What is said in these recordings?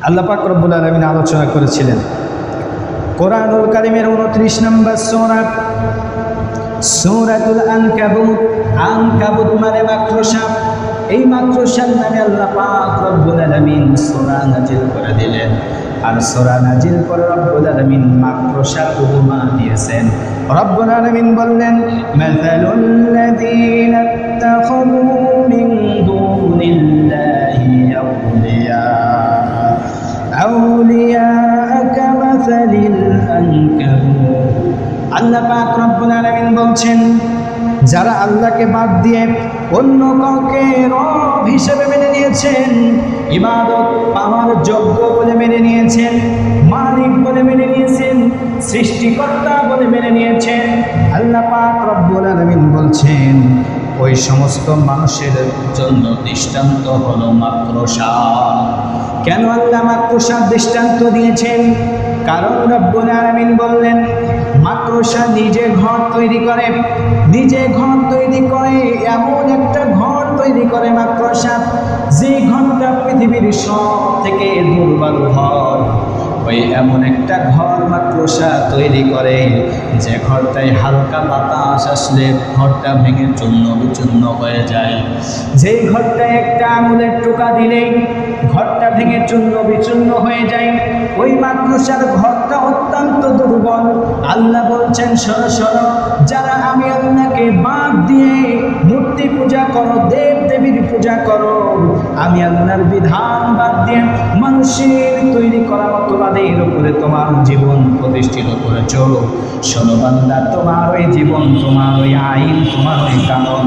আল্লাহ পাক রব্বুল আলামিন আলোচনা করেছিলেন কোরআনুল কারীমের 29 নম্বর সূরা সূরাতুল আনকাবুত। আনকাবুত মানে মাকড়সা। এই মাকড়সার নামে আল্লাহ পাক রব্বুল আলামিন সূরা নাজিল করে দিলেন। আর সূরা নাজিল করে রব্বুল আলামিন মাকড়সার উপমা দিয়েছেন। রব্বুল আলামিন বললেন, মাসালুল লাযীনা ইত্তাখাযু মিন দুনিল্লাহি আউলিয়া কামাসালিল আনকাবুত। আল্লাহ পাক রব্বুল আলামিন বলছেন, যারা আল্লাহকে বাদ দিয়ে অন্য কাউকে রব হিসেবে মেনে নিয়েছেন, ইবাদত পাওয়ার যোগ্য বলে মেনে নিয়েছেন, মালিক বলে মেনে নিয়েছেন, সৃষ্টিকর্তা বলে মেনে নিয়েছেন, আল্লাহ পাক রব্বুল আলামিন বলছেন ওই সমস্ত মানুষের জন্য দৃষ্টান্ত হলো মাকড়সা। কেন আল্লাহ মাকড়সার দৃষ্টান্ত দিয়েছেন? কারণ রব্বুল আলামিন বললেন, মাকড়সা নিজে ঘর তৈরি করে, নিজে ঘর তৈরি করে, এমন একটা ঘর তৈরি করে মাকড়সা, যে ঘরটা পৃথিবীর সব থেকে দুর্বল ঘর। ওই এমন একটা ঘর মাকড়সা তৈরি করে, যে ঘরটায় হালকা বাতাস আসলে ঘরটা ভেঙে চূর্ণ বিচূর্ণ হয়ে যায়। যেই ঘরটায় একটা আঙুলের টোকা দিলেই ঘরটা ভেঙে চূর্ণ বিচূর্ণ হয়ে যায়। ওই মাকড়সার ঘরটা অত্যন্ত দুর্বল। আল্লাহ বলছেন, শোনো শোনো, যারা আমি আল্লাহকে বাদ দিয়ে মূর্তি পূজা করো, দেব দেবীর পূজা করো, আমি আল্লাহর বিধান বাদ দিয়ে মানুষের তৈরি করা মতবাদের উপরে তোমার জীবন প্রতিষ্ঠিত করেছ, শোনো বান্দা, তোমার ওই জীবন, তোমার ওই আইন, তোমার ওই কানুন,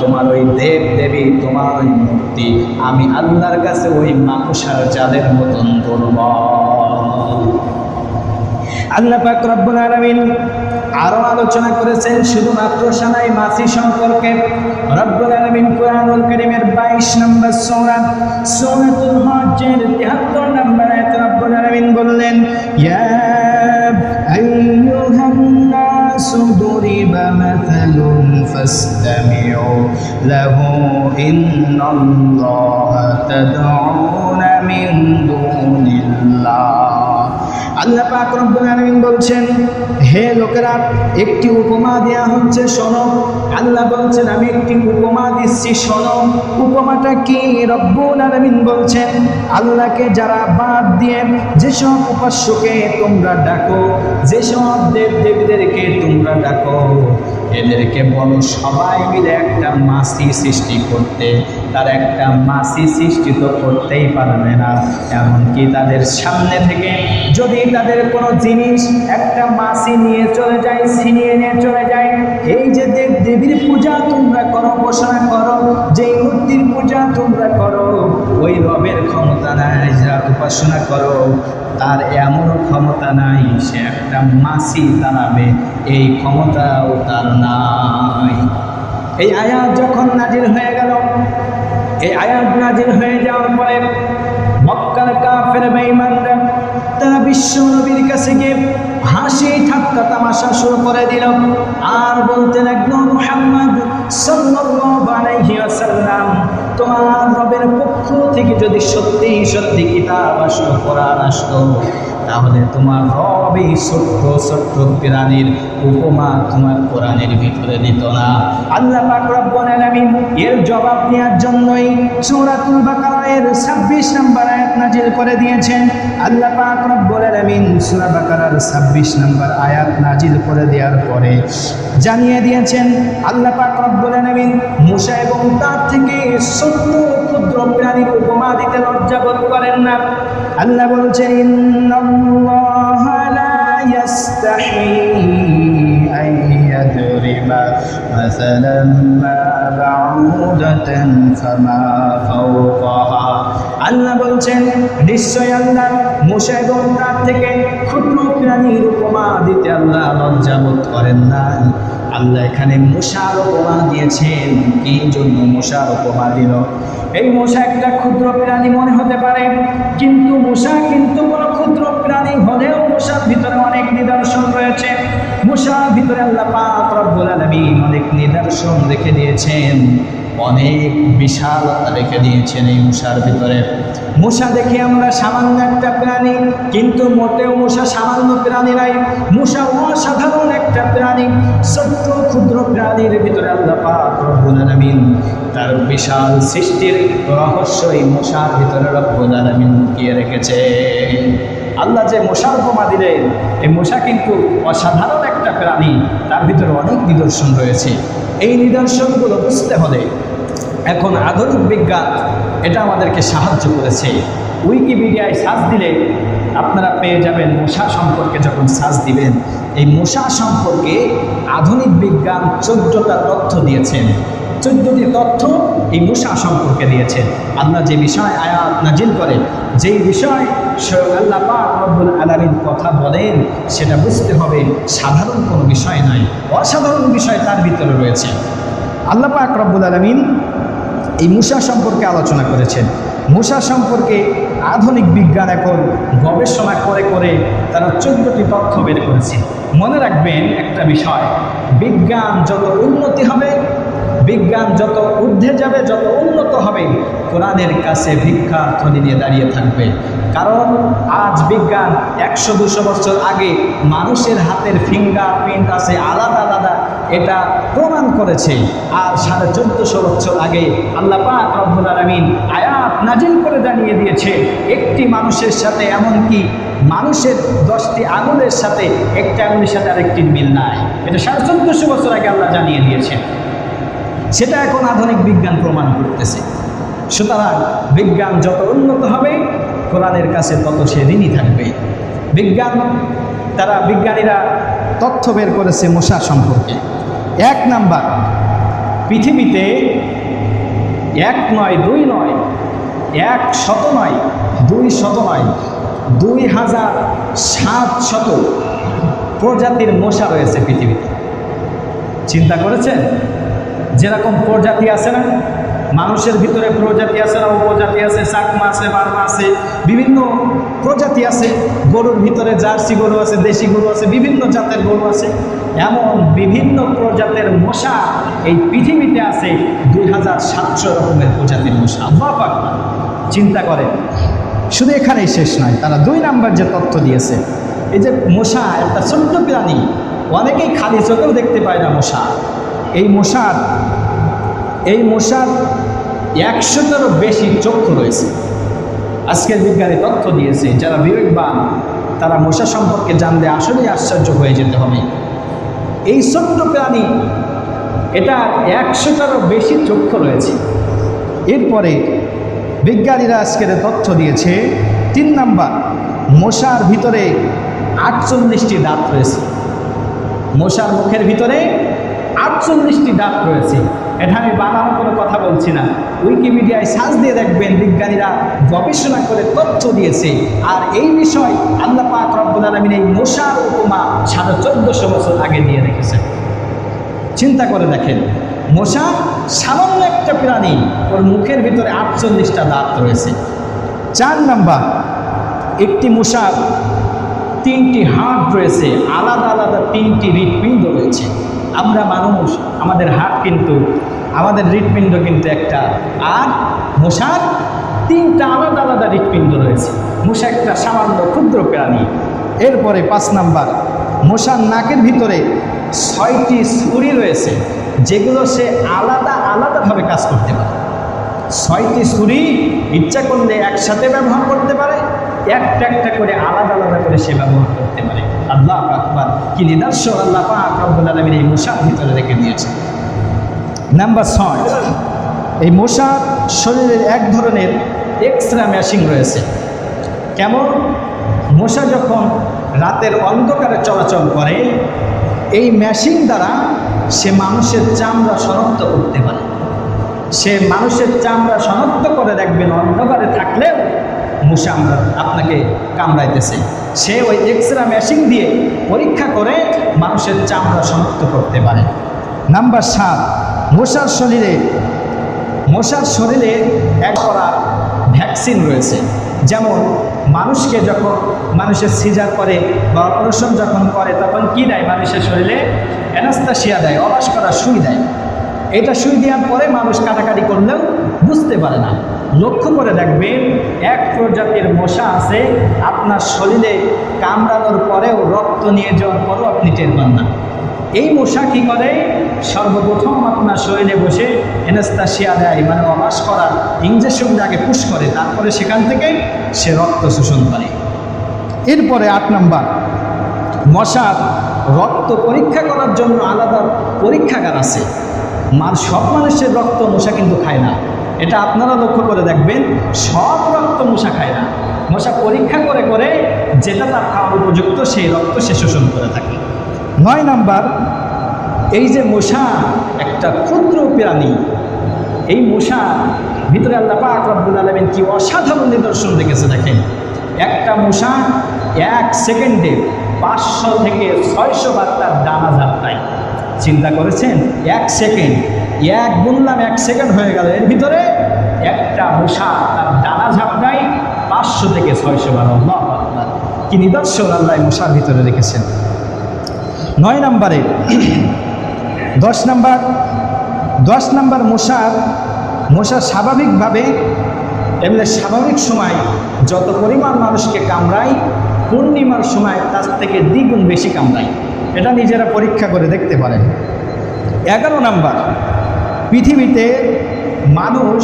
তোমার ওই দেব দেবী, তোমার ওই মূর্তি, আমি আল্লাহর কাছে ওই মাকড়সার জালের মতন দুর্বল। আল্লাহ পাক রব্বুল আলামিন আরো আলোচনা করেছেন শুধু মাকড়সা নাই, মাছি সম্পর্কে। রব্বুল আলামিন কোরআনুল কারীমের 22 নম্বর সূরা সূরাতুল হজ্জের 73 নম্বর আয়াতে রব্বুল আলামিন বললেন, ইয়া আইয়ুহান নাসু দুরিবা মাসালুন ফাসতামিউ লাহু ইন্নাল্লাহা তাদউনা মিন দুনিল্লাহ। আল্লাহ পাক রব্বুল আলামিন বলছেন, হে লোকেরা, একটি উপমা দেয়া হচ্ছে, শোনো। আল্লাহ বলছেন, আমি একটি উপমা দিচ্ছি, শোনো। উপমাটা কি? রব্বুল আলামিন বলছেন, আল্লাহকে যারা বাদ দিয়ে যেসব উপাস্যকে তোমরা ডাকো, যেসব দেব দেবীদেরকে তোমরা ডাকো, এদেরকে বলো সবাই মিলে একটা মাছি সৃষ্টি করতে। তার একটা মাছি সৃষ্টি তো করতেই পারবে না। এমনকি তাদের সামনে থেকে যদি তাদের কোনো জিনিস একটা মাছি নিয়ে চলে যায়, ছিনিয়ে নিয়ে চলে যায়, এই যে দেব দেবীর পূজা তোমরা করো, উপাসনা করো, যে মূর্তির পূজা তোমরা করো, ওই রবের ক্ষমতা নাই। যারা উপাসনা করো তার এমন ক্ষমতা নাই সে একটা মাছি তাড়াবে, এই ক্ষমতাও তার নাই। এই আয়াত যখন নাজিল হয়ে গেল, এই আয়াত নাজিল হয়ে যাওয়ার পরে মক্কার কাফের বেঈমানরা তারা বিশ্ব নবীর কাছে গিয়ে হাসি ঠাট্টা তামাশা শুরু করে দিল। আর বলতে লাগলো, মুহাম্মদ সাল্লাল্লাহু আলাইহি ওয়াসাল্লাম, তোমার রবের পক্ষ থেকে যদি সত্যি সত্যি কিতাব আসতো, কোরআন আসতো, তাহলে তোমার রব এই ছোট্ট ছোট্ট প্রাণীর উপমা তোমার কোরআনের ভিতরে দিত না। আল্লাহ পাক রব্বুল আলামিন এর জবাব দেওয়ার জন্যই সূরাতুল বাকারার 26 নম্বর আয়াত নাজিল করে দিয়েছেন। আল্লাহ পাক রব্বুল আলামিন সূরা বাকারার 26 নম্বর আয়াত নাজিল করে দেওয়ার পরে জানিয়ে দিয়েছেন, আল্লাহ পাক রব্বুল আলামিন মূসা এবং তার থেকে ছোট্ট ক্ষুদ্র প্রাণীর উপমা দিতে লজ্জাবোধ করেন না। আল্লাহ বলছেন, ইন্নাল্লাহা লা ইয়াস্তাহি আন ইয়াদরিবা মাসালান মা বাউদাতান ফামা ফাওকাহা। আল্লাহ বলছেন, নিশ্চয় আল্লাহ মূসা এবং তার থেকে ক্ষুদ্র প্রাণীর উপমা দিতে আল্লাহ লজ্জাবোধ করেন না। আল্লাহ এখানে মূসার উপমা দিয়েছেন। এই জন্য মূসার উপমা দিল, এই মূসা একটা ক্ষুদ্র প্রাণী মনে হতে পারে, কিন্তু মূসা কিন্তু কোনো ক্ষুদ্র প্রাণী হলেও মূসার ভিতরে অনেক নিদর্শন রয়েছে। মূসার ভিতরে আল্লাহ পাক রব্বুল আলামিন অনেক নিদর্শন রেখে দিয়েছেন। অনেক বিশালতা রেখে দিয়েছেন এই মশার ভিতরে। মশা দেখি আমরা সামান্য একটা প্রাণী, কিন্তু মোটেও মশা সামান্য প্রাণী নাই। মশা অসাধারণ একটা প্রাণী, ছোট্ট ক্ষুদ্র প্রাণীর ভিতরে আল্লাহ পাক রব্বুল আলামিন তার বিশাল সৃষ্টির রহস্য এই মশার ভিতরে রব্বুল আলামিন লুকিয়ে রেখেছে। আল্লাহ যে মশার উপমা দিলেন, এই মশা কিন্তু অসাধারণ একটা প্রাণী, তার ভিতরে অনেক নিদর্শন রয়েছে। এই নিদর্শনগুলো বুঝতে হলে এখন আধুনিক বিজ্ঞান এটা আমাদেরকে সাহায্য করেছে। উইকিপিডিয়ায় সার্চ দিলে আপনারা পেয়ে যাবেন মশা সম্পর্কে। যখন সার্চ দিবেন এই মশা সম্পর্কে আধুনিক বিজ্ঞান 14টা তথ্য দিয়েছেন। 14টি তথ্য এই মশা সম্পর্কে দিয়েছেন। আল্লাহ যে বিষয় আয়াত নাজিল করেন, যেই বিষয় স্বয়ং আল্লাহ পাক রব্বুল আলামিন কথা বলেন, সেটা বুঝতে হবে সাধারণ কোনো বিষয় নয়, অসাধারণ বিষয় তার ভিতরে রয়েছে। আল্লাহ পাক রব্বুল আলামিন এই মশা সম্পর্কে আলোচনা করেছেন। মশা সম্পর্কে আধুনিক বিজ্ঞান এখন গবেষণা করে করে তারা 14টি তথ্য বের করেছে। মনে রাখবেন একটা বিষয়, বিজ্ঞান যত উন্নতি হবে, বিজ্ঞান যত ঊর্ধ্বে যাবে, যত উন্নত হবে, কোরআনের কাছে ভিক্ষার্থী নিয়ে দাঁড়িয়ে থাকবে। কারণ আজ বিজ্ঞান 100-200 বছর আগে মানুষের হাতের ফিঙ্গারপ্রিন্ট আছে আলাদা আলাদা, এটা প্রমাণ করেছে। আর 1450 বছর আগে আল্লাহ পাক রব্বুল আলামিন আয়াত নাজিল করে জানিয়ে দিয়েছে, একটি মানুষের সাথে, এমনকি মানুষের 10টি আঙুলের সাথে একটি আঙুলের সাথে আরেকটির মিল নাই। এটা 1450 বছর আগে আল্লাহ জানিয়ে দিয়েছেন। সেটা এখন আধুনিক বিজ্ঞান প্রমাণ করতেছে। সুতরাং বিজ্ঞান যত উন্নত হবে, কোরআনের কাছে তত সে ঋণী থাকবে। বিজ্ঞানীরা তথ্য বের করেছে মশা সম্পর্কে। 1 নাম্বার, পৃথিবীতে 1 নয় 2 নয়, 100 নয় 200 নয়, 2700 প্রজাতির মশা রয়েছে পৃথিবীতে। চিন্তা করেছেন? যেরকম প্রজাতি আছে না, মানুষের ভিতরে প্রজাতি আছে না, উপজাতি আছে, চাকমা আছে, বার্মা আছে, বিভিন্ন প্রজাতি আছে। গরুর ভিতরে জার্সি গরু আছে, দেশি গরু আছে, বিভিন্ন জাতের গরু আছে। এমন বিভিন্ন প্রজাতির মশা এই পৃথিবীতে আছে। 2700 রকমের প্রজাতির মশা। আল্লাহু আকবার! চিন্তা করেন। শুধু এখানেই শেষ নয়, তারা 2 নাম্বার যে তথ্য দিয়েছে, এই যে মশা একটা ছোট্ট প্রাণী, অনেকেই খালি চোখেও দেখতে পায় না মশা। এই মশার 100টারও বেশি চক্ষু রয়েছে। আজকের বিজ্ঞানী তথ্য দিয়েছে, যারা বিবেকবান তারা মশা সম্পর্কে জানলে আসলেই আশ্চর্য হয়ে যেতে হবে। এই ছোট্ট প্রাণী, এটা 100টারও বেশি চক্ষু রয়েছে। এরপরে বিজ্ঞানীরা আজকের তথ্য দিয়েছে 3 নাম্বার, মশার ভিতরে 48টি দাঁত রয়েছে। মশার মুখের ভিতরে 48টি দাঁত রয়েছে। এটা আমি বানানো কোনো কথা বলছি না, উইকিপিডিয়ায় সার্চ দিয়ে দেখবেন, বিজ্ঞানীরা গবেষণা করে তথ্য দিয়েছে। আর এই বিষয় আল্লাহ পাক রব্বুল আলামিন এই মশার উপমা 1450 বছর আগে দিয়ে রেখেছেন। চিন্তা করে দেখেন, মশা সামান্য একটা প্রাণী, ওর মুখের ভিতরে 48টা দাঁত রয়েছে। 4 নাম্বার, একটি মশার 3টি হাড় রয়েছে, আলাদা আলাদা 3টি হৃৎপিণ্ড রয়েছে। আমরা মানুষ, আমাদের হাড় কিন্তু, আমাদের হৃৎপিণ্ড কিন্তু একটা, আর মশার 3টা আলাদা আলাদা হৃৎপিণ্ড রয়েছে। মশা একটা সামান্য ক্ষুদ্র প্রাণী। এরপরে 5 নাম্বার, মশার নাকের ভিতরে 6টি ছুরি রয়েছে, যেগুলো সে আলাদা আলাদাভাবে কাজ করতে পারে। 6টি ছুরি ইচ্ছা করলে একসাথে ব্যবহার করতে পারে, একটা একটা করে আলাদা আলাদা করে সে ব্যবহার করতে পারে। আল্লাহু আকবার! কি নিদর্শন আল্লাহ পাক রব্বুল আলামিন এই মশার ভিতরে রেখে দিয়েছে। নাম্বার 6, এই মশার শরীরের এক ধরনের এক্সরে মেশিন রয়েছে। কেমন? মশা যখন রাতের অন্ধকারে চলাচল করে, এই মেশিন দ্বারা সে মানুষের চামড়া শনাক্ত করতে পারে। সে মানুষের চামড়া শনাক্ত করে দেখবেন, অন্ধকারে থাকলেও মশা আপনাকে কামড়াইতেছে। সে ওই এক্সরে মেশিন দিয়ে পরীক্ষা করে মানুষের চামড়া শনাক্ত করতে পারে। নাম্বার 7, মশার শরীরে এক করা ভ্যাকসিন রয়েছে। যেমন মানুষকে যখন মানুষের সিজার করে বা অপারেশন যখন করে, তখন কি দেয়? মানুষের শরীরে অ্যানাস্থেসিয়া দেয়, অবাস করা সুই দেয়। এটা সুই দেওয়ার পরে মানুষ কাটাকাটি করলেও বুঝতে পারে না। লক্ষ্য করে দেখবেন, এক প্রজাতির মশা আছে আপনার শরীরে কামড়ানোর পরেও রক্ত নিয়ে যাওয়ার পরেও আপনি টের পান না। এই মশা কী করে? সর্বপ্রথম আপনার শরীরে বসে অ্যানেস্থেসিয়া দেয়, মানে অবাস করার ইঞ্জেকশন আগে পুশ করে, তারপরে সেখান থেকে সে রক্ত শোষণ করে। এরপরে 8 নাম্বার, মশার রক্ত পরীক্ষা করার জন্য আলাদা পরীক্ষাগার আছে। সব মানুষের রক্ত মশা কিন্তু খায় না, এটা আপনারা লক্ষ্য করে দেখবেন। সব রক্ত মশা খায় না, মশা পরীক্ষা করে করে যেটা তার খাওয়ার উপযুক্ত সেই রক্ত সে শোষণ করে থাকে। 9 নাম্বার, এই যে মশা একটা ক্ষুদ্র প্রাণী, এই মশা ভিতরে আল্লাহ পাক রব্বুল আলামিন কি অসাধারণ নিদর্শন রেখেছে দেখেন। একটা মশা 1 সেকেন্ডে 500 থেকে 600 বার তার ডানা ঝাপটায়। চিন্তা করেছেন? 1 সেকেন্ড, গুনলাম 1 সেকেন্ড হয়ে গেল, এর ভিতরে একটা মশা তার ডানা ঝাপটায় 500 থেকে 600 বার। আল্লাহু আকবার, কি নিদর্শন আল্লাহ মশার ভিতরে রেখেছেন। 9 নাম্বারে 10 নাম্বার মশা স্বাভাবিকভাবে এমনি স্বাভাবিক সময় যত পরিমাণ মানুষকে কামড়ায়, পূর্ণিমার সময় তার থেকে দ্বিগুণ বেশি কামড়ায়। এটা নিজেরা পরীক্ষা করে দেখতে পারেন। 11 নাম্বার, পৃথিবীতে মানুষ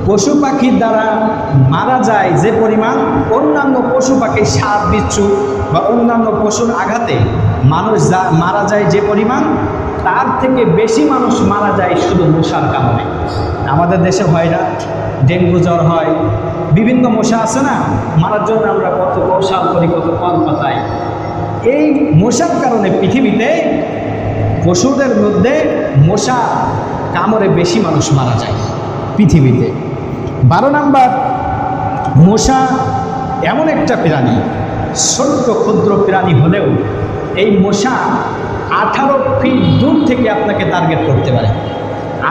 পশু পাখির দ্বারা মারা যায় যে পরিমাণ, অন্যান্য পশু পাখি সাপ বিচ্ছু বা অন্যান্য পশুর আঘাতে মানুষ মারা যায় যে পরিমাণ, তার থেকে বেশি মানুষ মারা যায় শুধু মশার কারণে। আমাদের দেশে হয় না? ডেঙ্গু জ্বর হয়, বিভিন্ন মশা আছে না, মারার জন্য আমরা কত কৌশল করি, কত কল পাতাই। এই মশার কারণে পৃথিবীতে পশুদের মধ্যে মশা কামড়ে বেশি মানুষ মারা যায় পৃথিবীতে। 12 নাম্বার, মশা এমন একটা প্রাণী, ছোট্ট ক্ষুদ্র প্রাণী হলেও এই মশা 18 ফিট দূর থেকে আপনাকে টার্গেট করতে পারে।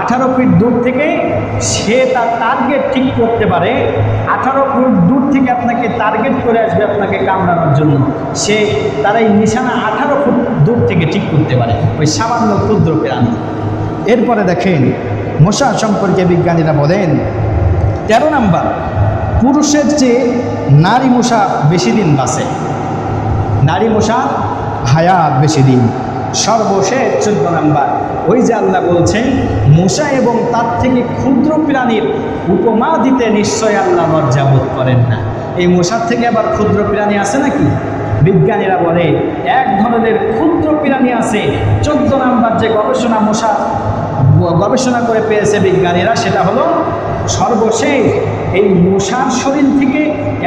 18 ফিট দূর থেকে সে তার টার্গেট ঠিক করতে পারে। 18 ফুট দূর থেকে আপনাকে টার্গেট করে আসবে আপনাকে কামড়ানোর জন্য। সে তার এই নিশানা 18 ফুট দূর থেকে ঠিক করতে পারে, ওই সামান্য ক্ষুদ্র প্রাণী। এরপরে দেখেন, মশা সম্পর্কে বিজ্ঞানীরা বলেন 13 নাম্বার, পুরুষের চেয়ে নারী মশা বেশি দিন বাঁচে। নারী মশা হায়াত বেশি দিন। সর্বশেষ 14 নাম্বার, ওই যে আল্লাহ বলছেন মশা এবং তার থেকে ক্ষুদ্র প্রাণীর উপমা দিতে নিশ্চয় আল্লাহ লজ্জাবোধ করেন না। এই মশার থেকে আবার ক্ষুদ্র প্রাণী আছে নাকি? বিজ্ঞানীরা বলে এক ধরনের ক্ষুদ্র প্রাণী আছে। 14 নাম্বার যে গবেষণা করে পেয়েছে বিজ্ঞানীরা, সেটা হলো সর্বশেষ এই মশার শরীর থেকে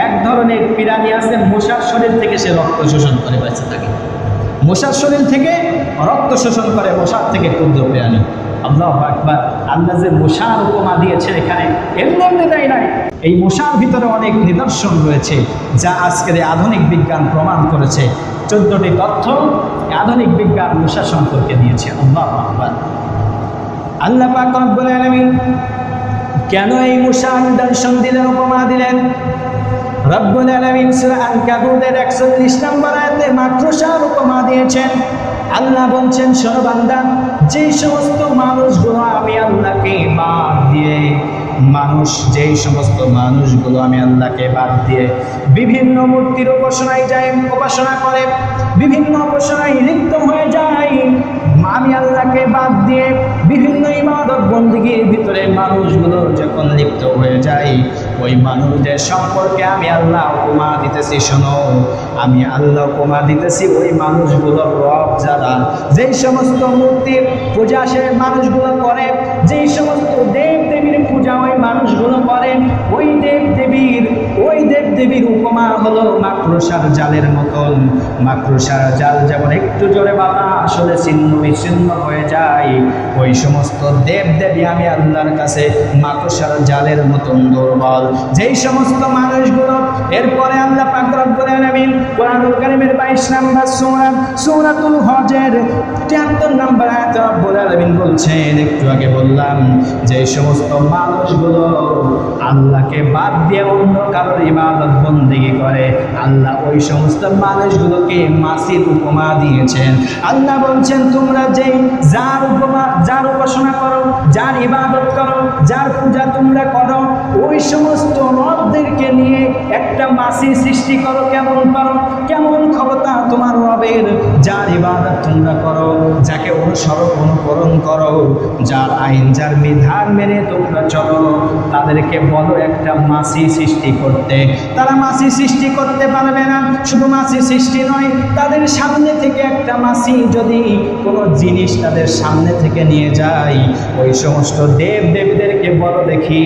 এক ধরনের প্রাণী আছে, মশার শরীর থেকে সে রক্ত শোষণ করে বেঁচে থাকে। মশার শরীর থেকে রক্ত শোষণ করে, মশার থেকে ক্ষুদ্র প্রাণী। আল্লাহু আকবার, আল্লাহ যে মশার উপমা দিয়েছে এখানে এমনি দেয় নাই। এই মশার ভিতরে অনেক নিদর্শন রয়েছে যা আজকের আধুনিক বিজ্ঞান প্রমাণ করেছে। 14টি তথ্য আধুনিক বিজ্ঞান মশা সম্পর্কে দিয়েছে। আল্লাহু আকবার। আল্লাহ পাক রব্বুল আলামিন কেন এই মশার নিদর্শন দিলেন, উপমা দিলেন? রব্বুল আলামিন সূরা আনকাবুতের 41 নম্বর আয়াতে মাকড়সার উপমা দিয়েছেন। আল্লাহ বলছেন, শোনো বান্দা, যে সমস্ত মানুষগুলো আমি আল্লাহকে বাদ দিয়ে যেই সমস্ত মানুষগুলো আমি আল্লাহকে বাদ দিয়ে বিভিন্ন মূর্তির উপাসনায় যায়, উপাসনা করে, বিভিন্ন উপাসনায় লিপ্ত হয়ে যায়, আমি আল্লাহকে বাদ দিয়ে বিভিন্ন ইবাদত বন্দেগীর ভিতরে মানুষগুলো যখন লিপ্ত হয়ে যায়, ওই মানুষদের সম্পর্কে আমি আল্লাহ উপমা দিতেছি। শোনো, আমি আল্লাহ উপমা দিতেছি ওই মানুষগুলোর রব যারা, যেই সমস্ত মূর্তির পূজা সে মানুষগুলো করে, যেই সমস্ত দেব দেবীর পূজা ওই মানুষগুলো করেন, ওই দেব দেবীর উপমা হলো মাকড়সার জালের মতন। মাকড়সার জাল যেমন একটু জোরে বাবা আসলে ছিন্ন বিচ্ছিন্ন হয়ে যায়, ওই সমস্ত দেব দেবী আমি আল্লাহর কাছে মাকড়সার জালের মতন দুর্বল। যেই সমস্ত মানুষগুলো, এরপরে আল্লাহ পাক রব্বুল আলামিন কোরআনুল কারীমের 22 নম্বর সূরা সূরাতুল হজের 73 নম্বর আয়াতে রব্বুল আলামিন বলছেন, একটু আগে বললাম যে সমস্ত মানুষগুলো আল্লাহকে বাদ দিয়ে অন্য কারোর ইবাদত বন্দেগী করে, আল্লাহ ওই সমস্ত মানুষগুলোকে মাসির উপমা দিয়েছেন। আল্লাহ বলছেন, তোমরা যেই যার উপাসনা করো, যার ইবাদত করো, যার পূজা তোমরা করো, ওই সমস্ত রবদেরকে নিয়ে একটা মাসি সৃষ্টি করো। কেমন পারো, কেমন ক্ষমতা তোমার রবের? যার ইবাদত তোমরা করো, যাকে অনুকরণ করো, যার আইন যার বিধান মেনে তোমরা চলো, তাদেরকে বলো একটা মাসি সৃষ্টি করতে। তারা মাসি সৃষ্টি করতে পারবে না। শুধু মাসি সৃষ্টি নয়, তাদের সামনে থেকে একটা মাসি যদি কোনো জিনিস তাদের সামনে থেকে নিয়ে যায়, ওই সমস্ত দেবদেবীদেরকে বলো দেখি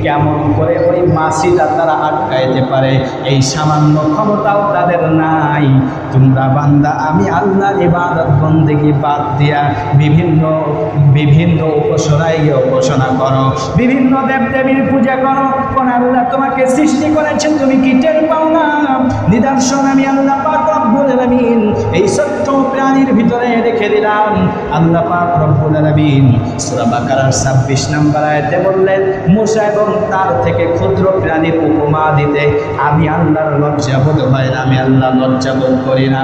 কেমন করে ওই মাসিটা তারা আটকাইতে পারে। এই সামান্য ক্ষমতাও তাদের নাই। তোমরা বান্দা আমি আল্লাহর ইবাদত বন্দেগী বাদ দিয়া বিভিন্ন উপাসনা করো, বিভিন্ন দেবদেবীর পূজা করো। কোন আল্লাহ তোমাকে সৃষ্টি করেছেন তুমি কি টের পাও না? নিদর্শন আমি আল্লাহ পাক রব্বুল আলামিন এই ছোট্ট প্রাণীর ভিতরে রেখে দিলাম। আল্লাহ পাক রব্বুল আলামিন সূরা বাকারার 26 নম্বর আয়াতে বললেন, মূসা এবং তার থেকে ক্ষুদ্র প্রাণীর উপমা দিতে আমি আল্লাহর লজ্জা বোধ হয় না, আমি আল্লাহ লজ্জা বোধ করি না।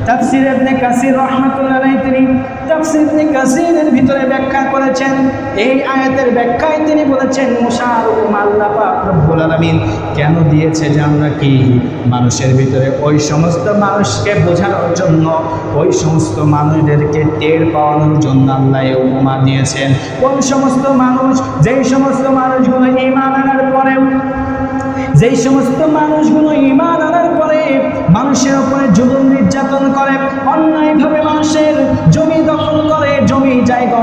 তাফসীর ইবনে কাসির রাহমাতুল্লাহ আলাইহি তিনি তাফসীর ইবনে কাসিরের ভিতরে ব্যাখ্যা করেছেন। এই আয়াতের ব্যাখ্যায় তিনি বলেছেন, মূসার উপমা আল্লাহ পাক রব্বুল আলামিন কেন দিয়েছে জানো কি? মানুষের ভিতরে ওই সমস্ত মানুষকে বোঝানোর জন্য, ওই সমস্ত মানুষদেরকে টের পাওয়ানোর জন্য আল্লাহ এই উপমা দিয়েছেন। কোন সমস্ত মানুষ? যেই সমস্ত মানুষগুলো ঈমান আনার পরে, যেই সমস্ত মানুষগুলো ঈমান আনার পরে মানুষের উপরে জুলুম নির্যাতন করে, অন্যায়ভাবে মানুষের জমি দখল করে, জমি জায়গা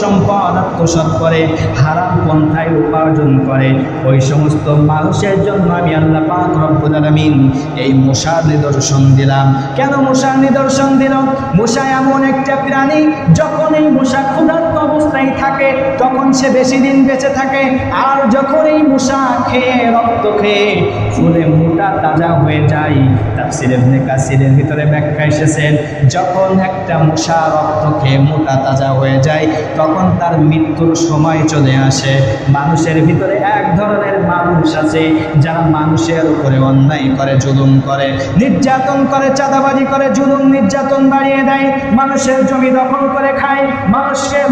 সম্পদ আত্মসাৎ করে, হারাম পন্থায় উপার্জন করে, ওই সমস্ত মানুষের জন্য আমি আল্লাহ পাক রব্বুল আলামিন এই মূসার নিদর্শন দিলাম। কেন মূসার নিদর্শন দিল? মূসা এমন একটা প্রাণী, যখন এই মূসা ক্ষুধার্ত অবস্থায় থাকে তখন সে বেশি দিন বেঁচে থাকে, আর যখন এই মূসা খেয়ে রক্ত খেয়ে ফুলে মোটা তাজা হয়ে যায়। তাফসীর ইবনে কাসিরের ভিতরে ব্যাখ্যা এসেছেন, যখন একটা মূসা রক্ত খেয়ে মোটা তাজা হয়ে যায় তখন তার মৃত্যুর সময় চলে আসে। মানুষের ভিতরে এক ধরনের মানুষ আছে যারা মানুষের উপরে অন্যায় করে, জুলুম করে, নির্যাতন করে, চাঁদাবাজি করে, জুলুম নির্যাতন বাড়িয়ে দেয়, মানুষের জমি দখল করে খায়,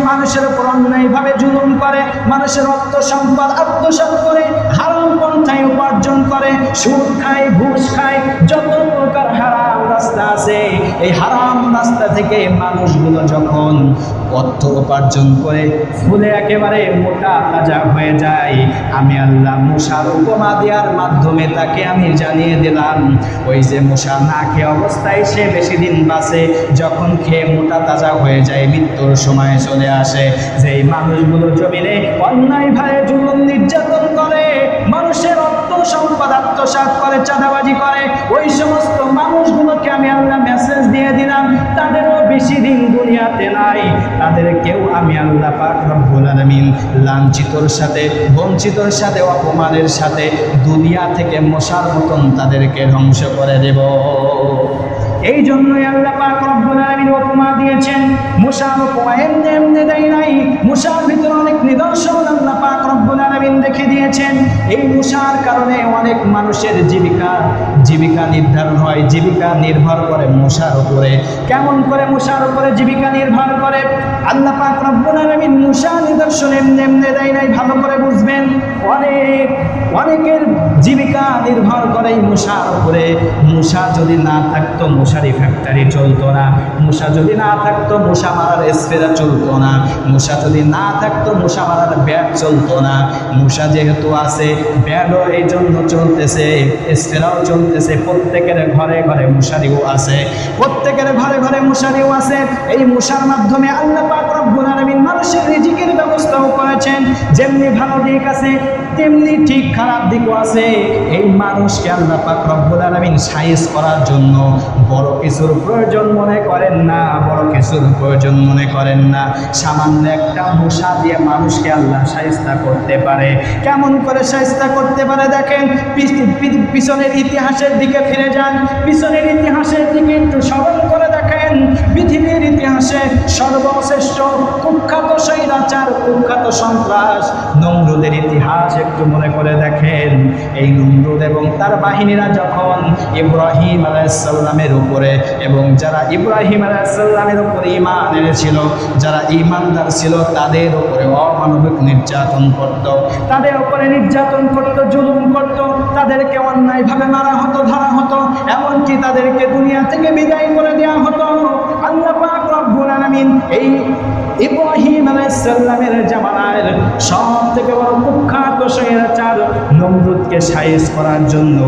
মানুষের উপর অন্যায়ভাবে জুলুম করে, মানুষের অর্থ সম্পদ আত্মসাৎ করে, হারাম পন্থায় উপার্জন করে, সুদ খায়, ঘুষ খায়, যত প্রকার হারাম রাস্তা আছে, এই হারাম রাস্তা থেকে মানুষগুলো যখন অর্থ উপার্জন করে ফুলে একেবারে মোটা তাজা হয়ে যায়, আমি আল্লাহ মূসার উপমা দেওয়ার মাধ্যমে তাকে আমি জানিয়ে দিলাম, ওই যে মূসা না খেয়ে অবস্থায় সে বেশি দিন বাঁচে, যখন খেয়ে মোটা তাজা হয়ে যায় মৃত্যুর সময় চলে আসে। যেই মানুষগুলো জমিনে অন্যায়ভাবে জুলুম নির্যাতন করে, মানুষের অর্থ সম্পদ আত্মসাৎ করে, চাঁদাবাজি করে, ওই সমস্ত মানুষগুলোকে আমি আল্লাহ মেসেজ দিয়ে দিলাম, তাদেরও বেশি দিন দুনিয়াতে নাই, তাদেরকেও আমি আল্লাহ পাক রব্বুল আলামিন লাঞ্ছিতর সাথে, বঞ্চিতর সাথে, অপমানের সাথে দুনিয়া থেকে মশার মতন তাদেরকে ধ্বংস করে দেব। এই জন্যই আল্লাহ পাক রব্বুল আলামিন উপমা দিয়েছেন। মূসার উপমা এমনি দেয় নাই, মূসার ভিতরে অনেক নিদর্শন আল্লাহ পাক রব্বুল আলামিন রেখে দিয়েছেন। এই মূসার কারণে অনেক মানুষের জীবিকা নির্ধারণ হয়, জীবিকা নির্ভর করে মূসার উপরে। কেমন করে মূসার উপরে জীবিকা নির্ভর করে? আল্লাহ পাক রব্বুল আলামিন মূসার নিদর্শন এমনি দেয় নাই, ভালো করে বুঝবেন। অনেকের জীবিকা নির্ভর করে মূসার উপরে। মূসা যদি না থাকতো মশারি ফ্যাক্টরি চলতো না, মূসা যদি না থাকতো মশা মারার স্প্রে চলতো না, মূসা যদি না থাকতো মশা মারার ব্যাট চলতো না। মূসা যেহেতু আছে, ব্যাটও এই জন্য চলতেছে, স্প্রেও চলতেছে, প্রত্যেকের ঘরে ঘরে মশারিও আছে, প্রত্যেকের ঘরে ঘরে মশারিও আছে। এই মশার মাধ্যমে আল্লাহ পাক রব্বুল আলামিন মানুষের রিজিকের ব্যবস্থাও করেছেন। যেমনি ভালো দিক আছে তেমনি ঠিক খারাপ দিকও আছে। এই মানুষকে আল্লাহ পাক রব্বুল আলামিন সাইজ করার জন্য বড় কিছুর প্রয়োজন মনে করেন না, বড় কিছুর প্রয়োজন মনে করেন না। সামান্য একটা মশা দিয়ে মানুষকে আল্লাহ সাইজটা করতে পারে। কেমন করে সাইজটা করতে পারে দেখেন, পিছনের ইতিহাসের দিকে ফিরে যান, পিছনের ইতিহাসের দিকে একটু স্মরণ করে দেখেন। পৃথিবীর ইতিহাসে সর্বশ্রেষ্ঠ কুখ্যাত স্বৈরাচার, কুখ্যাত সন্ত্রাস নমরুদের ইতিহাস একটু মনে করে দেখেন। এই নমরুদ এবং তার বাহিনীরা যখন ইব্রাহিম আলাইহিস সালামের উপরে এবং যারা ইব্রাহিম আলাইহিস সালামের উপরে ঈমান এনেছিল, যারা ঈমানদার ছিল, তাদের উপরে অমানবিক নির্যাতন করত, তাদের উপরে নির্যাতন করত, জুলুম করত, তাদেরকে অন্যায়ভাবে মারা হতো, ধরা হতো, এমনকি তাদেরকে দুনিয়া থেকে বিদায় করে দেওয়া হতো। আল্লাহ পাক রব্বুল আলামিন এই ইব্রাহিম আলাইহিস সালামের জামানার সবথেকে বড় কুখ্যাত স্বৈরাচার নমরুদকে সাইজ করার জন্য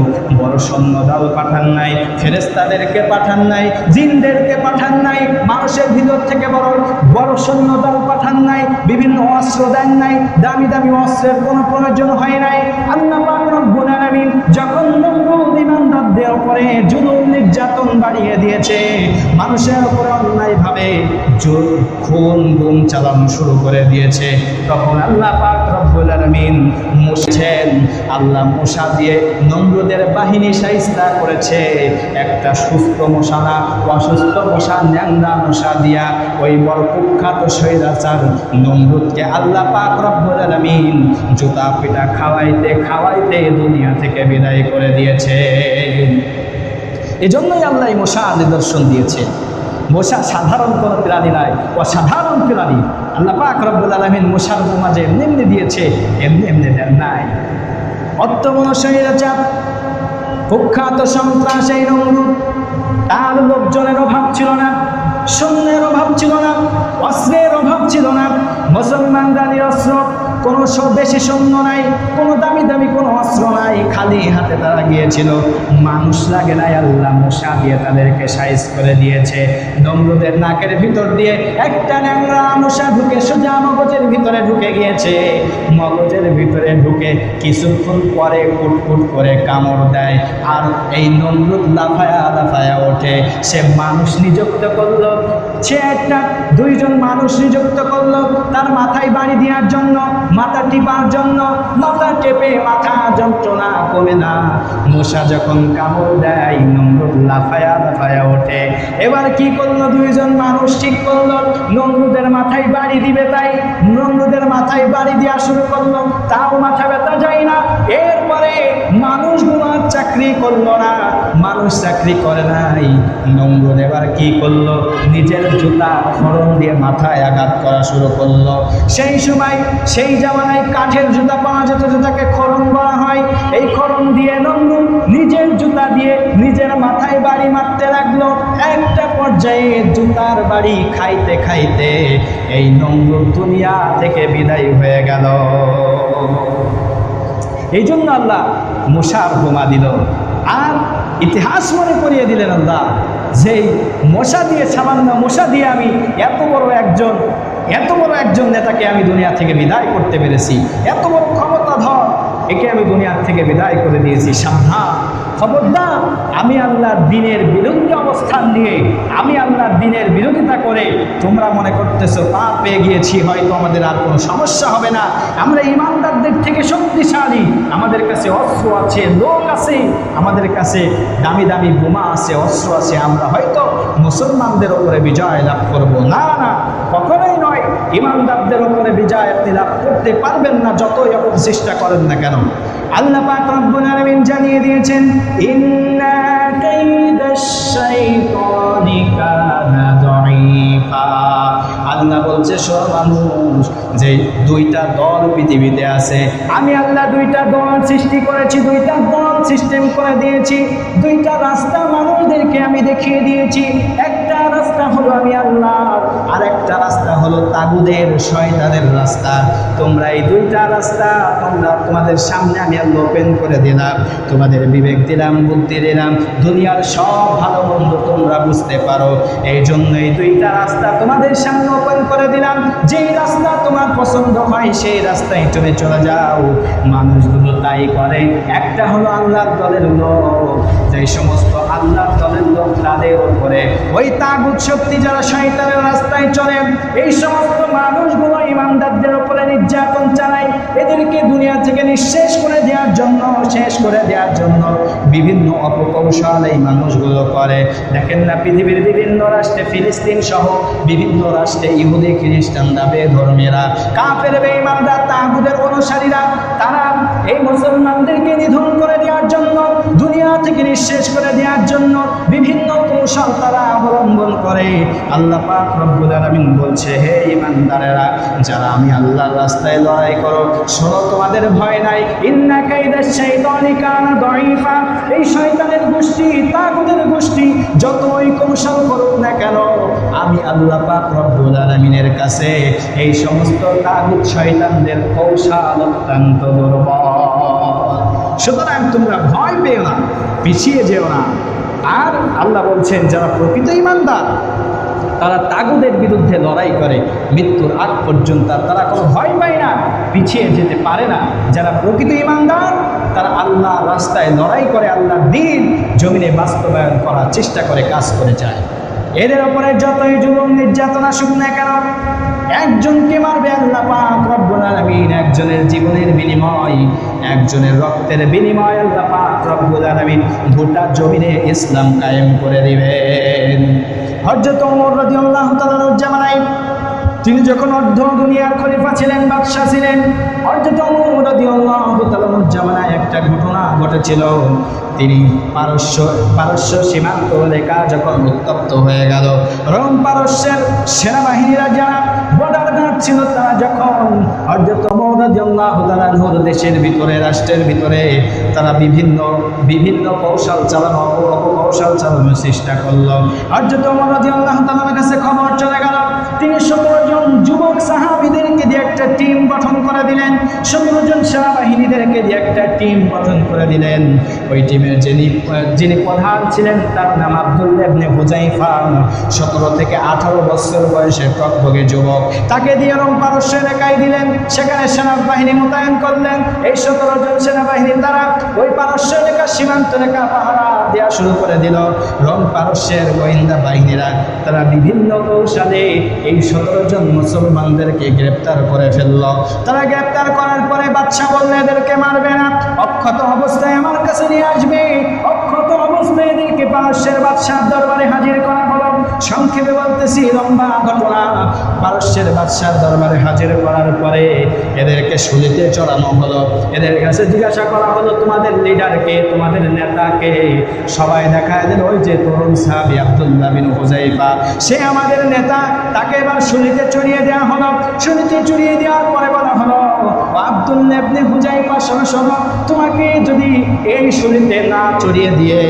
বড় সৈন্যদল পাঠান নাই, ফেরেশতাদেরকে পাঠান নাই, জিনদেরকে পাঠান নাই, মানুষের ভিতর থেকে বড় বড় সৈন্যদল পাঠান নাই, বিভিন্ন অস্ত্র দেন নাই, দামি দামি অস্ত্রের কোনো প্রয়োজন হয় নাই। আল্লাহ পাক রব্বুল আলামিন যখন নমরুদ ঈমানদারদের উপরে জুলুম নির্যাতন বাড়িয়ে দিয়েছে, মানুষের উপরে অন্যায়ভাবে খুন গুম চালানো শুরু করে দিয়েছে, তখন আল্লাহ পাক রব্বুল আলামিন মুছেন, আল্লাহ মশা দিয়ে নমরুদের বাহিনী সাইস্তা করেছে। একটা সুস্থ মশা না, অসুস্থ মশা, ন্যাংরা মশা দিয়া ওই বড় কুখ্যাত স্বৈরাচার নমরুদকে আল্লাহ পাক রব্বুল আলামিন জুতা পিটা খাওয়াইতে খাওয়াইতে দুনিয়া থেকে বিদায় করে দিয়েছে। এজন্যই আল্লাহ মশা নিদর্শন দিয়েছে। মশা সাধারণ কোনো প্রাণী নয়, অসাধারণ প্রাণী। আল্লাহ পাক রব্বুল আলামিন মশার মাঝে এমনি এমনি দিয়েছে, এমনি এমনি দেন নাই। অত্যমন স্বৈরাচার কুখ্যাত সন্ত্রাস এই নমরুদ, তার লোকজনের অভাব ছিল না, সৈন্যের অভাব ছিল না, অস্ত্রের অভাব ছিল না। মুসলমানরা নিরস্ত্র, কোনো বেশি সৈন্য নাই, কোনো দামি দামি কোনো অস্ত্র নাই, খালি হাতে তারা গিয়েছিল। মানুষ লাগে নাই, আল্লাহ মশা দিয়ে তাদেরকে সাইজ করে দিয়েছে। নমরুদের নাকের ভিতর দিয়ে একটা ন্যাংরা মশা ঢুকে সোজা মগজের ভিতরে ঢুকে গিয়েছে। মগজের ভিতরে ঢুকে কিছুক্ষণ পরে কুটকুট করে কামড় দেয়, আর এই নমরুদ লাফায়া লাফায়া ওঠে। সে মানুষ নিযুক্ত করলো, সে একটা দুইজন মানুষ নিযুক্ত করলো তার মাথায় বাড়ি দেওয়ার জন্য, মাথা টিপার জন্য। মাথা টেপে মাথা যন্ত্রণা কমে না। মশা যখন কামড় দেয় নমরুদ লাফায়া লাফায়া ওঠে। এবার কি করলো, দুইজন মানুষ ঠিক করলো নমরুদের মাথায় বাড়ি দিবে, তাই নমরুদের মাথায় বাড়ি দেওয়া শুরু করলো, তাও মাথা ব্যথা যায় না। এরপরে মানুষগুলো চাকরি করলো না, মানুষ চাকরি করে নাই। নমরুদ এবার কি করলো, নিজের জুতা খড়ম দিয়ে মাথায় আঘাত করা শুরু করলো। সেই সময় সেই জামানায় কাঠের জুতা পাওয়া যেত, জুতাকে খড়ম বলা হয়। এই খড়ম দিয়ে নমরুদ নিজের জুতা দিয়ে নিজের মাথায় বাড়ি মারতে লাগলো। একটা পর্যায়ে জুতার বাড়ি খাইতে খাইতে এই নমরুদ দুনিয়া থেকে বিদায় হয়ে গেল। এই জন্য আল্লাহ মশার বোমা দিল। আর ইতিহাস মনে করিয়ে দিলেন আল্লাহ, যে মশা দিয়ে, সামান্য মশা দিয়ে আমি এত বড় একজন নেতাকে আমি দুনিয়া থেকে বিদায় করতে পেরেছি। এত বড় ক্ষমতাধর একে আমি দুনিয়া থেকে বিদায় করে দিয়েছি। সাবধান, খবরদার, আমি আল্লাহর দ্বীনের বিরুদ্ধে অবস্থান নিয়ে, আমি আল্লাহর দ্বীনের বিরোধিতা করে তোমরা মনে করতেছো পার পেয়ে গিয়েছি, হয়তো আমাদের আর কোনো সমস্যা হবে না, আমরা ইমানদারদের থেকে শক্তিশালী, আমাদের কাছে অস্ত্র আছে, লোক আছে, আমাদের কাছে দামি দামি বোমা আছে, অস্ত্র আছে, আমরা হয়তো মুসলমানদের উপরে বিজয় লাভ করব। না না, কখনোই নয়। ইমানদারদের উপরে বিজয় আপনি লাভ করতে পারবেন না, যতই আপনি চেষ্টা করেন না কেন। আল্লাহ পাক রব্বুল আলামিন জানিয়ে দিয়েছেন, ইন্না কাইদাশ শাইতানি কানা দাঈফা। আল্লাহ বলছে, সব মানুষ, যে দুইটা দল পৃথিবীতে আছে, আমি আল্লাহ দুইটা দল সৃষ্টি করেছি, দুইটা দল সিস্টেম করে দিয়েছি, দুইটা রাস্তা মানুষদেরকে আমি দেখিয়ে দিয়েছি। একটা রাস্তা হলো আমি আল্লাহ, আরেকটা রাস্তা হলো তাগুদের শয়তানের রাস্তা। তোমরা এই দুইটা রাস্তা তোমাদের সামনে আমি আল্লাহ ওপেন করে দিলাম, তোমাদের বিবেক দিলাম, বুদ্ধি দিলাম, দুনিয়ার সব ভালো মন্দ তোমরা বুঝতে পারো। এই জন্য এই দুইটা রাস্তা তোমাদের সামনে ওপেন করে দিলাম। যেই রাস্তা তোমার পছন্দ হয় সেই রাস্তায় তুমি চলে যাও। মানুষগুলো তাই করে। একটা হলো আল্লাহর দলের লোক, যেই সমস্ত আল্লাহর দলের লোক তাদের উপরে ওই তাগুত শক্তি যারা শয়তানের রাস্তায় চলে, এই সমস্ত মানুষগুলো ইমানদারদের উপরে নির্যাতন চালায়। এদেরকে দুনিয়া থেকে নিঃশেষ করে দেওয়ার জন্য, শেষ করে দেওয়ার জন্য বিভিন্ন অপকৌশল এই মানুষগুলো করে। দেখেন না, পৃথিবীর বিভিন্ন রাষ্ট্রে, ফিলিস্তিন সহ বিভিন্ন রাষ্ট্রে ইহুদি খ্রিস্টানরা, বেধর্মীরা, কাফের বেঈমানরা, তাগুতের অনুসারীরা, তারা এই মুসলমানদেরকে নিধন করে দেওয়ার জন্য, দুনিয়া থেকে নিঃশেষ করে দেওয়ার জন্য বিভিন্ন কৌশল তারা অবলম্বন করে। আল্লাহ পাক রব্বুল আলামিন বলছে, হে ঈমানদারেরা, যারা আমি আল্লাহর রাস্তায় লড়াই করো, শোনো তোমাদের ভয় নাই। ইন্না কাইদাশ শাইতানি কানা দাঈফা। এই শয়তানের গোষ্ঠী, তাগুতের গোষ্ঠী যতই কৌশল করুক না কেন, আমি আল্লাহ পাক রব্বুল আলামিনের কাছে এই সমস্ত তাগুত শয়তানদের কৌশল অত্যন্ত দুর্বল। সুতরাং তোমরা ভয় পেও না, পিছিয়ে যেও না। আর আল্লাহ বলছেন, যারা প্রকৃত ঈমানদার তারা তাগুদের বিরুদ্ধে লড়াই করে মৃত্যুর আগ পর্যন্ত, তারা কোনো ভয় পায় না, পিছিয়ে যেতে পারে না। যারা প্রকৃত ঈমানদার তারা আল্লাহ রাস্তায় লড়াই করে, আল্লাহর দ্বীন জমিনে বাস্তবায়ন করার চেষ্টা করে, কাজ করে যায়। এদের ওপরে যতই জুলুম নির্যাতন আসুক না কেন, একজনকে মারবে আল্লাহ পাক রব্বুল আলামিন, একজনের জীবনের বিনিময়, একজনের রক্তের বিনিময় আল্লাহ পাক রব্বুল আলামিন গোটা জমিনে ইসলাম কায়েম করে দিবেন। হযরত ওমর রাদিয়াল্লাহু তাআলার জামানায়, তিনি যখন অর্ধ দুনিয়ার খলিফা ছিলেন, বাদশা ছিলেন, হযরত ওমর রাদিয়াল্লাহু তাআলার জামানায় একটা ঘটনা ঘটেছিল। তিনি পারস্য সীমান্ত এলাকা যখন উত্তপ্ত হয়ে গেল, রোম পারস্যের সেনাবাহিনীরা যারা বর্ডার গার্ড ছিল, তারা যখন হযরত ওমর রাদিয়াল্লাহু তাআলা দেশের ভিতরে, রাষ্ট্রের ভিতরে তারা বিভিন্ন কৌশল চালানো, অপকৌশল চালানোর চেষ্টা করলো। হযরত ওমর রাদিয়াল্লাহু তাআলার কাছে খবর চলে গেল। তিনি 17 জন যুবক সাহাবীদেরকে দিয়ে একটা টিম গঠন করে দিলেন, 17 জন সেনাবাহিনীদেরকে দিয়ে একটা টিম গঠন করে দিলেন। ওই টিমের যিনি প্রধান ছিলেন তার নাম আব্দুল্লাহ ইবনে হুযাইফা। 17 থেকে 18 বছর বয়সের টকবগে যুবক, তাকে দিয়ে রোম পারস্য এলাকায় দিলেন। সেখানে সেনাবাহিনী মোতায়েন করলেন। এই 17 জন সেনাবাহিনী তারা ওই পারস্য এলাকা, সীমান্ত এলাকা পাহারা দেওয়া শুরু করে দিল। রোম পারস্যের গোয়েন্দা বাহিনীরা তারা বিভিন্ন কৌশলে এই 17 জন মুসলমানদেরকে গ্রেপ্তার করে ফেলল। তারা গ্রেপ্তার করার পরে বাদশা বললে, এদেরকে মারবে না, অক্ষত অবস্থায় আমার কাছে নিয়ে আসবে। অক্ষত অবস্থায় এদেরকে পারস্যের বাদশার দরবারে হাজির করা হলো। সংক্ষেপে বলতেছি, লম্বা ঘটনা। পারস্যের বাদশার দরবারে হাজির করার পরে এদেরকে শুলিতে চড়ানো হলো। এদের কাছে জিজ্ঞাসা করা হলো, তোমাদের লিডারকে, তোমাদের নেতাকে? সবাই দেখায় দিল, ওই যে তরুণ সাহাবী আব্দুল্লাহ বিন হুযাইফা, সে আমাদের নেতা। তাকে এবার শুলিতে চড়িয়ে দেওয়া হলো। শুলিতে চড়িয়ে দেওয়ার পরে বলা হলো, আব্দুল্লাহ ইবনে হুযাইফা, শোনো, তোমাকে যদি এই শুলিতে না চড়িয়ে দিয়ে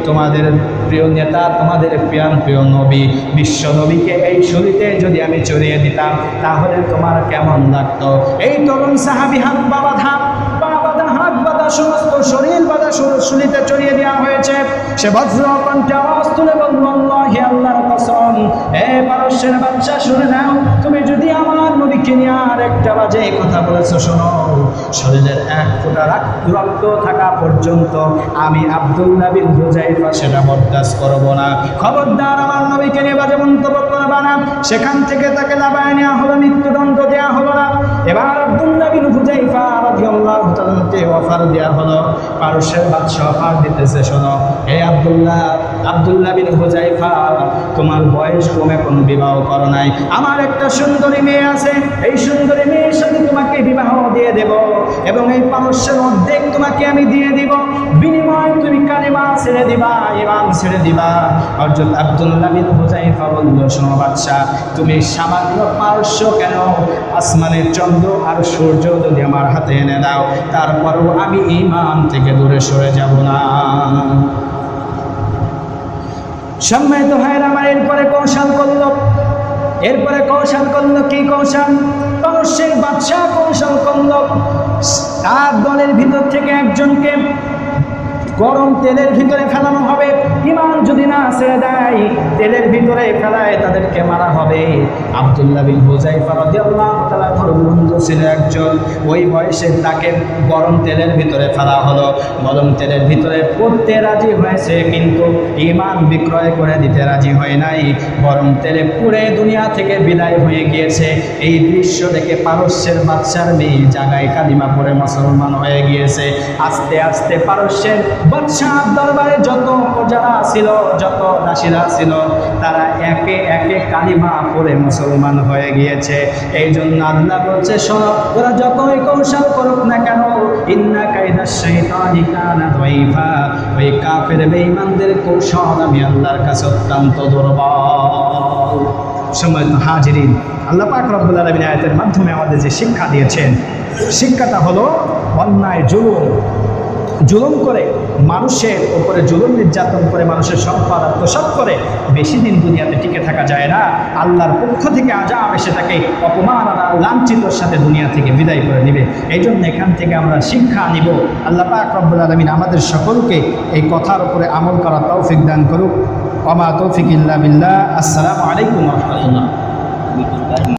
তোমাদের প্রিয় নেতা, তোমাদের প্রিয় নবী, বিশ্ব নবীকে এই শুলিতে যদি আমি চড়িয়ে দিতাম, তাহলে তোমার কেমন লাগতো? এই তরুণ সাহাবী হাত বাঁধা, হাত বাঁধা, সমস্ত শরীর বাঁধা, শুলিতে চড়িয়ে দেওয়া হয়েছে। সে বজ্র কণ্ঠে আওয়াজ তুলে বলল, আল্লাহি, আল্লাহর কসম, হে পারস্যের বাদশা, শুনে নাও, তুমি যদি আমার নবীকে নিয়ে আর একটা বাজে কথা বলেছো, শোনো, শরীরের এক ফোঁটা রক্ত থাকা পর্যন্ত আমি আব্দুল্লাহ বিন হুযাইফা সেটা বরদাস্ত করব না। খবরদার আমার নবীকে নিয়ে বাজে মন্তব্য করবা না। সেখান থেকে তাকে লাবায় নেওয়া হলো, মৃত্যুদণ্ড দেওয়া হলো না। এবার আব্দুল্লাহ বিন হুযাইফা রাদিয়াল্লাহু তাআলাকে অফার দেওয়া হলো। পারস্যের বাদশা অফার দিতেছে, শোনো, হে আব্দুল্লাহ বিন হুযাইফা, তোমার বয়স কমে কোনো বিবাহ করো নাই। আমার একটা সুন্দরী মেয়ে আছে, এই সুন্দরী মেয়ের সাথে তোমাকে বিবাহ দিয়ে দেব এবং এই পারস্যের অর্ধেক তোমাকে আমি দিয়ে দিব। বিনিময় তুমি কালিমা ছেড়ে দিবা, ঈমান ছেড়ে দিবা। হযরত আব্দুল্লাহ বিন হুযাইফা বলল, শোনো বাদশা, তুমি সামান্য পারস্য কেন, আসমানের চন্দ্র আর সূর্য যদি আমার হাতে এনে দাও, তারপরও আমি ঈমান থেকে দূরে সরে যাব না। সম্মানিত ভাইরা আমার, এরপরে কৌশল করল। এরপরে কৌশল করলো, কি কৌশল? পারস্যের বাদশাহ কৌশল করলো, তার দলের ভিতর থেকে একজনকে গরম তেলের ভিতরে ফেলানো হবে। ইমান যদি না ছেড়ে দেয়, তেলের ভিতরে ফেলায় তাদেরকে মারা হবে। আব্দুল্লাহ বিন হুযায়ফা রাদিয়াল্লাহু তাআলা বন্ধু ছিল একজন, ওই বয়সে তাকে গরম তেলের ভিতরে ফেলা হলো। গরম তেলের ভিতরে পড়তে রাজি হয়েছে, কিন্তু ইমান বিক্রয় করে দিতে রাজি হয় নাই। গরম তেলে পুড়ে দুনিয়া থেকে বিদায় হয়ে গিয়েছে। এই দৃশ্য দেখে পারস্যের বাদশার মেয়ে জাগায় কালিমা পড়ে মুসলমান হয়ে গিয়েছে। আস্তে আস্তে পারস্যের বাদশাহ দরবারে যত প্রজারা ছিল, যত দাসীরা ছিল, তারা একে একে কালিমা পড়ে মুসলমান হয়ে গিয়েছে। এই জন্য আল্লাহ বলছে, শোনো, ওরা যতই কৌশল করুক না কেন, ইন্না কাইদাশ শাইতানি কানা দাইফা, ওই কাফের বেঈমানদের কৌশল আমি আল্লাহর কাছে অত্যন্ত দুর্বল। সম্মানিত হাজিরিন, আল্লাহ পাক রব্বুল আলামিন আয়াতের মাধ্যমে আমাদের যে শিক্ষা দিয়েছেন, শিক্ষাটা হলো অন্যায় জুলুম করে মানুষের উপরে জুলুম নির্যাতন করে মানুষের সম্পদ আত্মসাৎ করে বেশি দিন দুনিয়াতে টিকে থাকা যায় না। আল্লাহর পক্ষ থেকে আযাব এসে তাকে অপমান আর লাঞ্ছিতর সাথে দুনিয়া থেকে বিদায় করে দিবে। এই জন্য এখান থেকে আমরা শিক্ষা নিব। আল্লাহ পাক রব্বুল আলামিন আমাদের সকলকে এই কথার উপরে আমল করার তৌফিক দান করুক। ওয়া মা তৌফিক ইল্লা বিল্লাহ। আসসালামু আলাইকুম ওয়া রাহমাতুল্লাহ।